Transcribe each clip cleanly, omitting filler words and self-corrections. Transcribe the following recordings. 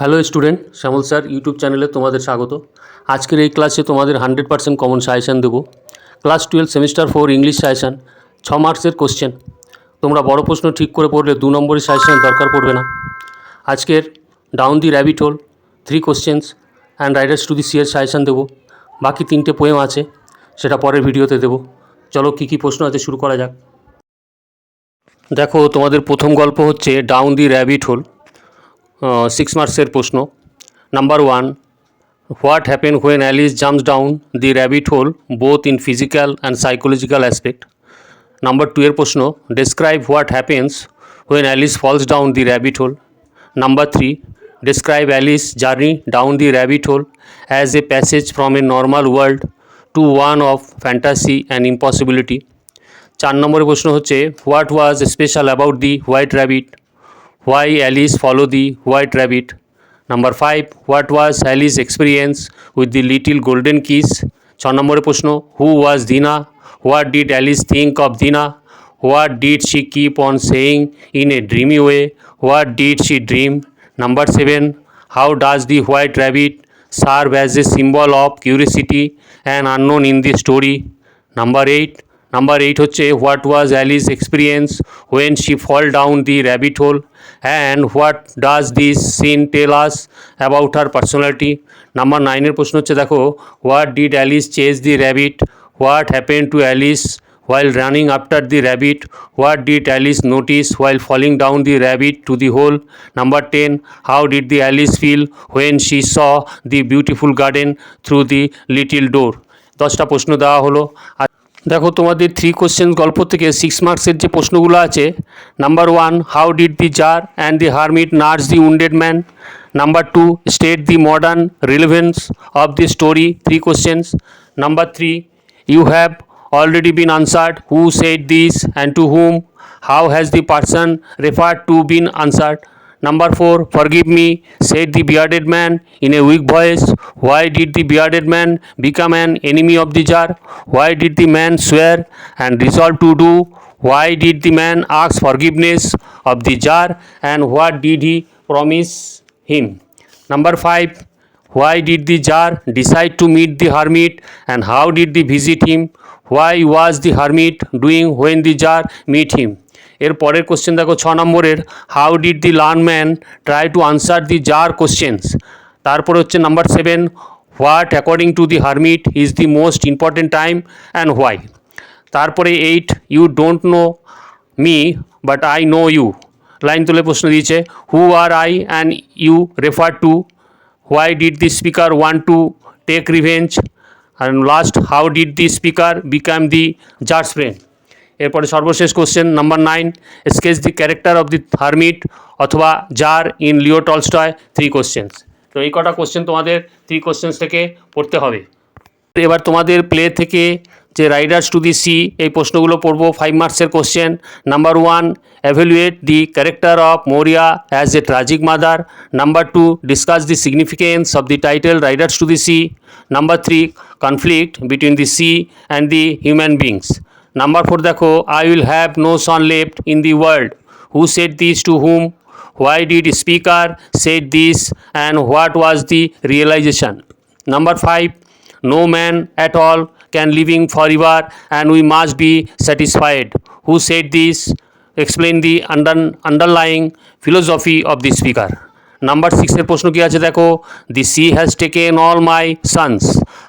Hello student, শ্যামল sir YouTube চ্যানেলে তোমাদের স্বাগত। আজকের এই ক্লাসে তোমাদের 100% কমন সাজেশান দেবো। ক্লাস 12 সেমিস্টার 4 ইংলিশ সাজেশান, 6 মার্কসের কোশ্চেন। তোমরা বড় প্রশ্ন ঠিক করে পড়লে 2 নম্বরের সাজেশান দরকার পড়বে না। আজকের down the rabbit hole 3 questions and riders to the sea এর সাজেশান দেবো। বাকি 3টে পোয়েম আছে, সেটা পরের ভিডিওতে দেবো। চলো কী কী প্রশ্ন আছে শুরু করা যাক। দেখো, তোমাদের প্রথম গল্প হচ্ছে ডাউন দি র্যাবিট হোল, 6 মার্কসের প্রশ্ন। Number 1, what happened when Alice jumps down the rabbit hole both in physical and psychological aspect? Number 2 এর প্রশ্ন, describe what happens when Alice falls down the rabbit hole. Number 3, describe Alice's journey down the rabbit hole as a passage from a normal world to one of fantasy and impossibility. 4 নম্বরের প্রশ্ন হচ্ছে, what was special about the white rabbit? Why Alice followed the white rabbit? Number 5, what was Alice's experience with the little golden keys? 6 নম্বরের প্রশ্ন, who was Dina? What did Alice think of Dina? What did she keep on saying in a dreamy way? What did she dream? Number 7, how does the white rabbit serve as a symbol of curiosity and unknown in the story? Number 8 হচ্ছে, what was Alice's experience when she fall down the rabbit hole, and what does this scene tell us about her personality? Number 9 এর প্রশ্ন হচ্ছে, দেখো, what did Alice chase the rabbit? What happened to Alice while running after the rabbit? What did Alice notice while falling down the rabbit to the hole? Number 10, how did the Alice feel when she saw the beautiful garden through the little door? 10টা প্রশ্ন দেওয়া হলো। দেখো, তোমাদের 3 question গল্প থেকে 6 মার্কসের যে প্রশ্নগুলো আছে, number 1, how did the tsar and the hermit nurse the wounded man? Number 2, state the modern relevance of the story, 3 questions. Number 3, you have already been answered, who said this and to whom? How has the person referred to been answered? Number 4, forgive me, said the bearded man in a weak voice. Why did the bearded man become an enemy of the jar? Why did the man swear and resolve to do? Why did the man ask forgiveness of the jar, and what did he promise him? Number 5, why did the jar decide to meet the hermit, and how did they visit him? Why was the hermit doing when the jar meet him? এর পরের question দেখো, 6 নম্বরের, how did the learned man try to answer the czar questions. তারপর হচ্ছে number 7, what according to the hermit is the most important time and why? তারপরে 8, you don't know me but I know you, line তুলে প্রশ্ন দিয়েছে, who are I and you refer to? Why did the speaker want to take revenge? And last, how did the speaker become the czar's friend? এরপরে সর্বশেষ question number 9, sketch the character of the hermit অথবা czar in Leo Tolstoy, 3 questions. তো এই কটা question তোমাদের 3 questions থেকে পড়তে হবে। এবার তোমাদের প্লে থেকে যে রাইডার্স টু দি সি, এই প্রশ্নগুলো পড়বো। 5 মার্কসের question. Number 1, evaluate the character of Maurya as a tragic mother. Number 2, discuss the significance of the title Riders to the sea. Number 3, conflict between the sea and the human beings. Number 4 দেখো, I will have no son left in the world. Who said this to whom? Why did speaker said this, and what was the realization? Number 5, no man at all can living forever and we must be satisfied. Who said this? Explain the underlying philosophy of the speaker. Number 6 এর প্রশ্ন কি আছে দেখো, the sea has taken all my sons,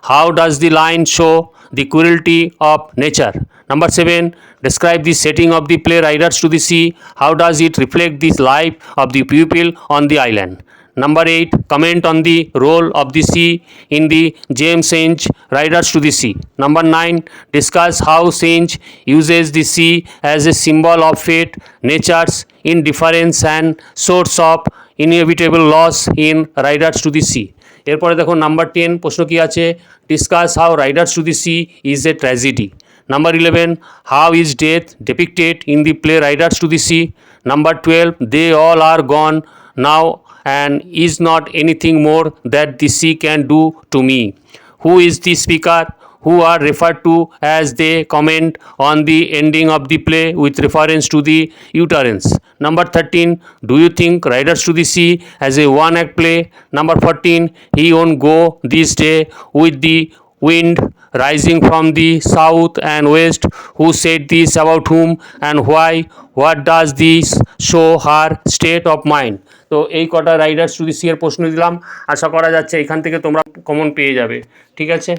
how does the line show the cruelty of nature? Number 7, describe the setting of the play Riders to the Sea. How does it reflect the life of the pupil on the island? Number 8, comment on the role of the sea in the James Senge Riders to the Sea. Number 9, discuss how Senge uses the sea as a symbol of fate, nature's indifference and source of inevitable loss in Riders to the Sea. এরপরে দেখো number 10 প্রশ্ন কি আছে, discuss how riders to the sea is a tragedy. Number 11, how is death depicted in the play Riders to the Sea? Number 12, they all are gone now and is not anything more that the sea can do to me. Who is the speaker? who are referred to as they comment on the ending of the play with reference to the utterance. Number 13, do you think Riders to the Sea as a one act play? Number 14, he won't go this day with the wind rising from the south and west. Who said this about whom and why? What does this show her state of mind? তো এই কটা Riders to the sea এর প্রশ্ন দিলাম, আশা করা যাচ্ছে এখান থেকে তোমরা কমন পেয়ে যাবে। ঠিক আছে।